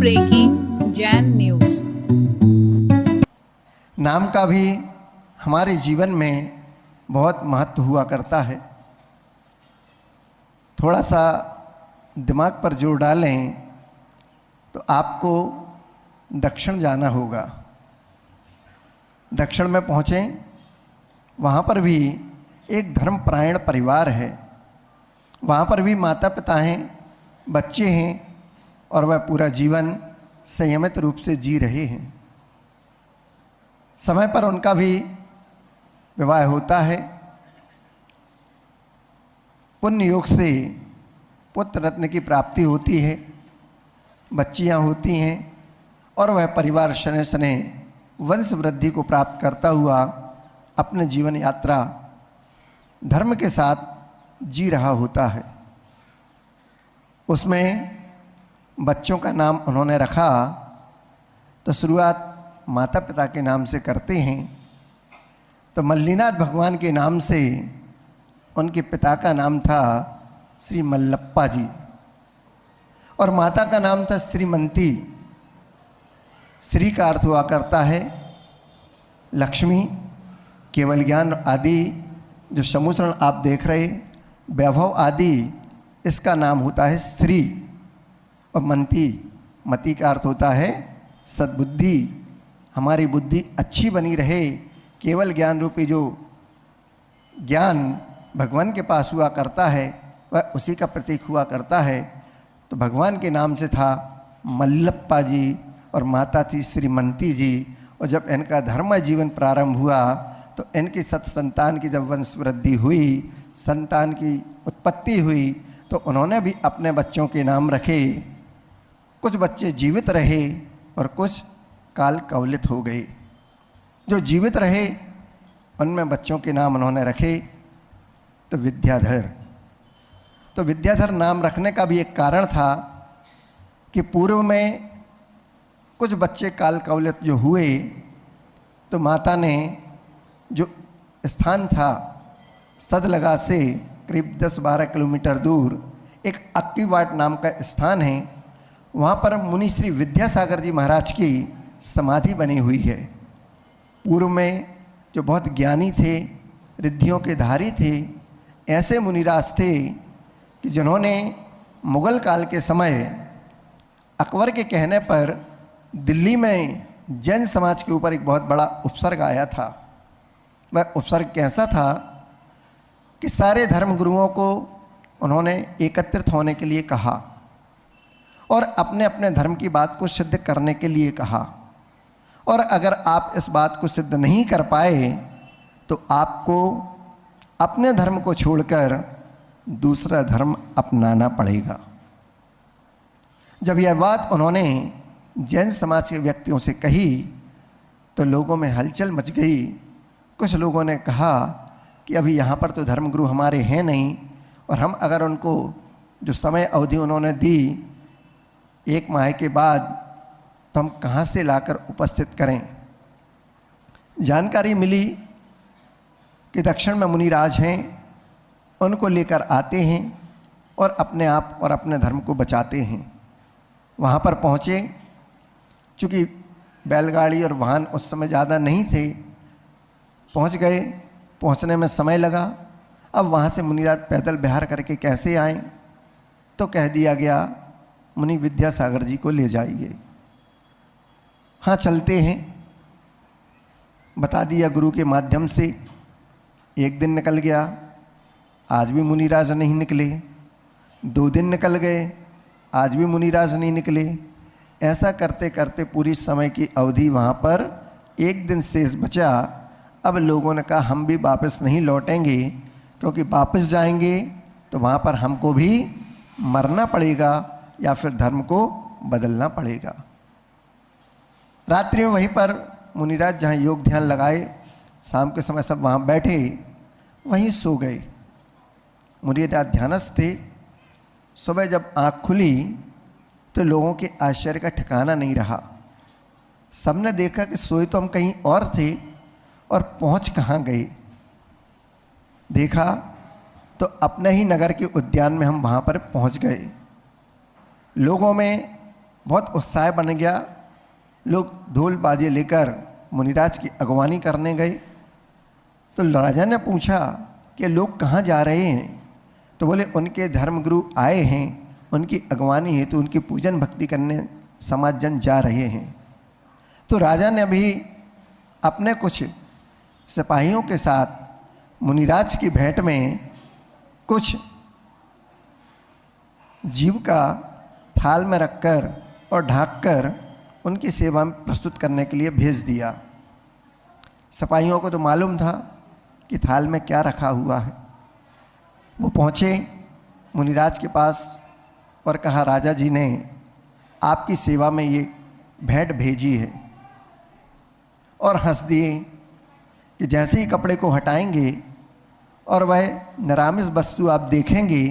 Breaking Jain news. नाम का भी हमारे जीवन में बहुत महत्व हुआ करता है। थोड़ा सा दिमाग पर जोर डालें तो आपको दक्षिण जाना होगा। दक्षिण में पहुँचें, वहाँ पर भी एक धर्मपरायण परिवार है। वहाँ पर भी माता पिता हैं, बच्चे हैं और वह पूरा जीवन संयमित रूप से जी रहे हैं। समय पर उनका भी विवाह होता है। पुण्य योग से पुत्र रत्न की प्राप्ति होती है, बच्चियाँ होती हैं और वह परिवार शनै शनै वंश वृद्धि को प्राप्त करता हुआ अपने जीवन यात्रा धर्म के साथ जी रहा होता है। उसमें बच्चों का नाम उन्होंने रखा तो शुरुआत माता पिता के नाम से करते हैं। तो मल्लीनाथ भगवान के नाम से उनके पिता का नाम था श्री मल्लप्पा जी और माता का नाम था श्रीमंती। श्री का अर्थ हुआ करता है लक्ष्मी, केवल ज्ञान आदि जो समुद्रण आप देख रहे, वैभव आदि, इसका नाम होता है श्री। और मंती, मति का अर्थ होता है सद्बुद्धि, हमारी बुद्धि अच्छी बनी रहे। केवल ज्ञान रूपी जो ज्ञान भगवान के पास हुआ करता है वह उसी का प्रतीक हुआ करता है। तो भगवान के नाम से था मल्लप्पा जी और माता थी श्रीमंती जी। और जब इनका धर्ममय जीवन प्रारंभ हुआ तो इनकी संतान की जब वंश वृद्धि हुई, संतान की उत्पत्ति हुई, तो उन्होंने भी अपने बच्चों के नाम रखे। कुछ बच्चे जीवित रहे और कुछ काल कवलित हो गए। जो जीवित रहे उनमें बच्चों के नाम उन्होंने रखे तो विद्याधर। तो विद्याधर नाम रखने का भी एक कारण था कि पूर्व में कुछ बच्चे काल कवलित जो हुए तो माता ने जो स्थान था सदलगा से करीब 10-12 किलोमीटर दूर एक अक्कीवाट नाम का स्थान है, वहाँ पर मुनि श्री विद्यासागर जी महाराज की समाधि बनी हुई है। पूर्व में जो बहुत ज्ञानी थे, रिद्धियों के धारी थे, ऐसे मुनिराज थे कि जिन्होंने मुग़ल काल के समय अकबर के कहने पर दिल्ली में जैन समाज के ऊपर एक बहुत बड़ा उपसर्ग आया था। वह उपसर्ग कैसा था कि सारे धर्मगुरुओं को उन्होंने एकत्रित होने के लिए कहा और अपने अपने धर्म की बात को सिद्ध करने के लिए कहा। और अगर आप इस बात को सिद्ध नहीं कर पाए तो आपको अपने धर्म को छोड़कर दूसरा धर्म अपनाना पड़ेगा। जब यह बात उन्होंने जैन समाज के व्यक्तियों से कही तो लोगों में हलचल मच गई। कुछ लोगों ने कहा कि अभी यहाँ पर तो धर्मगुरु हमारे हैं नहीं और हम अगर उनको जो समय अवधि उन्होंने दी 1 माह के बाद तो हम कहाँ से लाकर उपस्थित करें। जानकारी मिली कि दक्षिण में मुनिराज हैं, उनको लेकर आते हैं और अपने आप और अपने धर्म को बचाते हैं। वहाँ पर पहुँचे, चूँकि बैलगाड़ी और वाहन उस समय ज़्यादा नहीं थे, पहुँच गए। पहुँचने में समय लगा। अब वहाँ से मुनिराज पैदल बिहार करके कैसे आए, तो कह दिया गया मुनि विद्यासागर जी को ले जाइए। हाँ चलते हैं, बता दिया गुरु के माध्यम से। 1 दिन निकल गया, आज भी मुनिराज नहीं निकले। 2 दिन निकल गए, आज भी मुनिराज नहीं निकले। ऐसा करते करते पूरी समय की अवधि वहाँ पर 1 दिन शेष बचा। अब लोगों ने कहा हम भी वापस नहीं लौटेंगे, क्योंकि वापस जाएंगे तो वहाँ पर हमको भी मरना पड़ेगा या फिर धर्म को बदलना पड़ेगा। रात्रि में वहीं पर मुनिराज जहाँ योग ध्यान लगाए, शाम के समय सब वहाँ बैठे, वहीं सो गए। मुनिराज ध्यानस्थ थे। सुबह जब आँख खुली तो लोगों के आश्चर्य का ठिकाना नहीं रहा। सबने देखा कि सोए तो हम कहीं और थे और पहुँच कहाँ गए। देखा तो अपने ही नगर के उद्यान में हम वहाँ पर पहुँच गए। लोगों में बहुत उत्साह बन गया। लोग ढोल बाजे लेकर मुनिराज की अगवानी करने गए। तो राजा ने पूछा कि लोग कहाँ जा रहे हैं? तो बोले उनके धर्मगुरु आए हैं, उनकी अगवानी है, तो उनकी पूजन भक्ति करने समाज जन जा रहे हैं। तो राजा ने भी अपने कुछ सिपाहियों के साथ मुनिराज की भेंट में कुछ जीव का थाल में रखकर और ढाँककर उनकी सेवा में प्रस्तुत करने के लिए भेज दिया। सिपाहियों को तो मालूम था कि थाल में क्या रखा हुआ है। वो पहुँचे मुनिराज के पास और कहा, राजा जी ने आपकी सेवा में ये भेंट भेजी है। और हंस दिए कि जैसे ही कपड़े को हटाएंगे और वह निरामिष वस्तु आप देखेंगे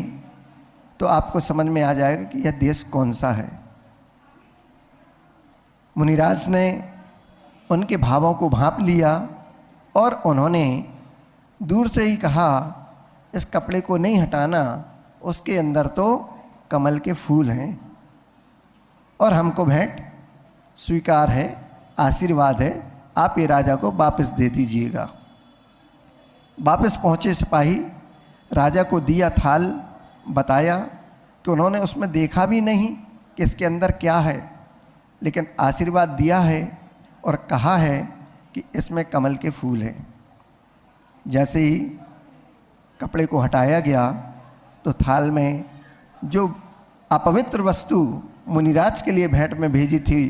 तो आपको समझ में आ जाएगा कि यह देश कौन सा है। मुनिराज ने उनके भावों को भांप लिया और उन्होंने दूर से ही कहा, इस कपड़े को नहीं हटाना, उसके अंदर तो कमल के फूल हैं और हमको भेंट स्वीकार है, आशीर्वाद है, आप ये राजा को वापस दे दीजिएगा। वापस पहुँचे सिपाही, राजा को दिया थाल, बताया कि उन्होंने उसमें देखा भी नहीं कि इसके अंदर क्या है, लेकिन आशीर्वाद दिया है और कहा है कि इसमें कमल के फूल हैं। जैसे ही कपड़े को हटाया गया तो थाल में जो अपवित्र वस्तु मुनिराज के लिए भेंट में भेजी थी,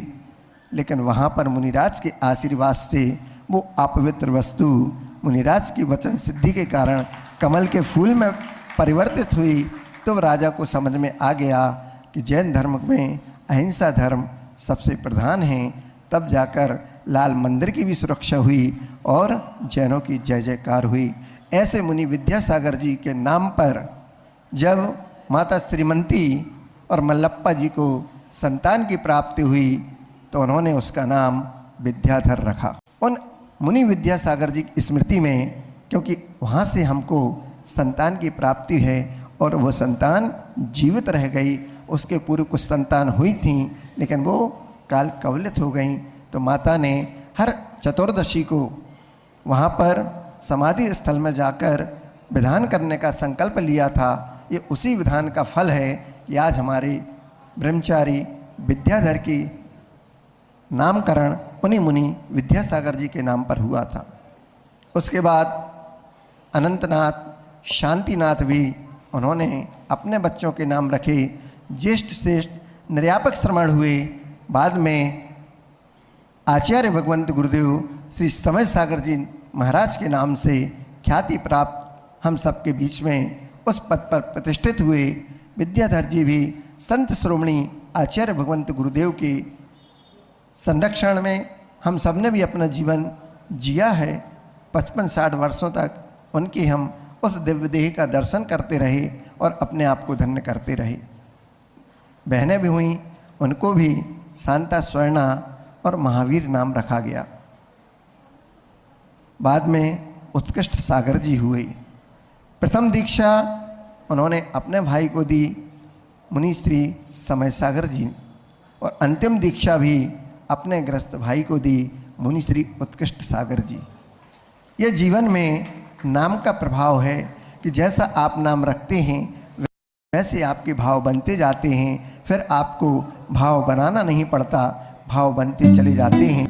लेकिन वहाँ पर मुनिराज के आशीर्वाद से वो अपवित्र वस्तु मुनिराज की वचन सिद्धि के कारण कमल के फूल में परिवर्तित हुई। तो राजा को समझ में आ गया कि जैन धर्म में अहिंसा धर्म सबसे प्रधान है। तब जाकर लाल मंदिर की भी सुरक्षा हुई और जैनों की जय जयकार हुई। ऐसे मुनि विद्यासागर जी के नाम पर जब माता श्रीमंती और मल्लप्पा जी को संतान की प्राप्ति हुई तो उन्होंने उसका नाम विद्याधर रखा। उन मुनि विद्यासागर जी की स्मृति में, क्योंकि वहाँ से हमको संतान की प्राप्ति है और वो संतान जीवित रह गई। उसके पूर्व कुछ संतान हुई थी लेकिन वो काल कवलित हो गई। तो माता ने हर चतुर्दशी को वहाँ पर समाधि स्थल में जाकर विधान करने का संकल्प लिया था। ये उसी विधान का फल है कि आज हमारे ब्रह्मचारी विद्याधर की नामकरण उन्हीं मुनि विद्यासागर जी के नाम पर हुआ था। उसके बाद अनंतनाथ, शांतिनाथ भी उन्होंने अपने बच्चों के नाम रखे। ज्येष्ठ श्रेष्ठ निर्यापक श्रमण हुए। बाद में आचार्य भगवंत गुरुदेव श्री समय सागर जी महाराज के नाम से ख्याति प्राप्त हम सबके बीच में उस पद पर प्रतिष्ठित हुए। विद्याधर जी भी संत श्रोमणी आचार्य भगवंत गुरुदेव के संरक्षण में हम सब ने भी अपना जीवन जिया है। 55-60 वर्षों तक उनकी हम उस दिव्य देह का दर्शन करते रहे और अपने आप को धन्य करते रहे। बहनें भी हुईं, उनको भी शांता, स्वर्णा और महावीर नाम रखा गया। बाद में उत्कृष्ट सागर जी हुए। प्रथम दीक्षा उन्होंने अपने भाई को दी, मुनि श्री समय सागर जी, और अंतिम दीक्षा भी अपने ग्रस्त भाई को दी, मुनि श्री उत्कृष्ट सागर जी। ये जीवन में नाम का प्रभाव है कि जैसा आप नाम रखते हैं वैसे आपके भाव बनते जाते हैं। फिर आपको भाव बनाना नहीं पड़ता, भाव बनते चले जाते हैं।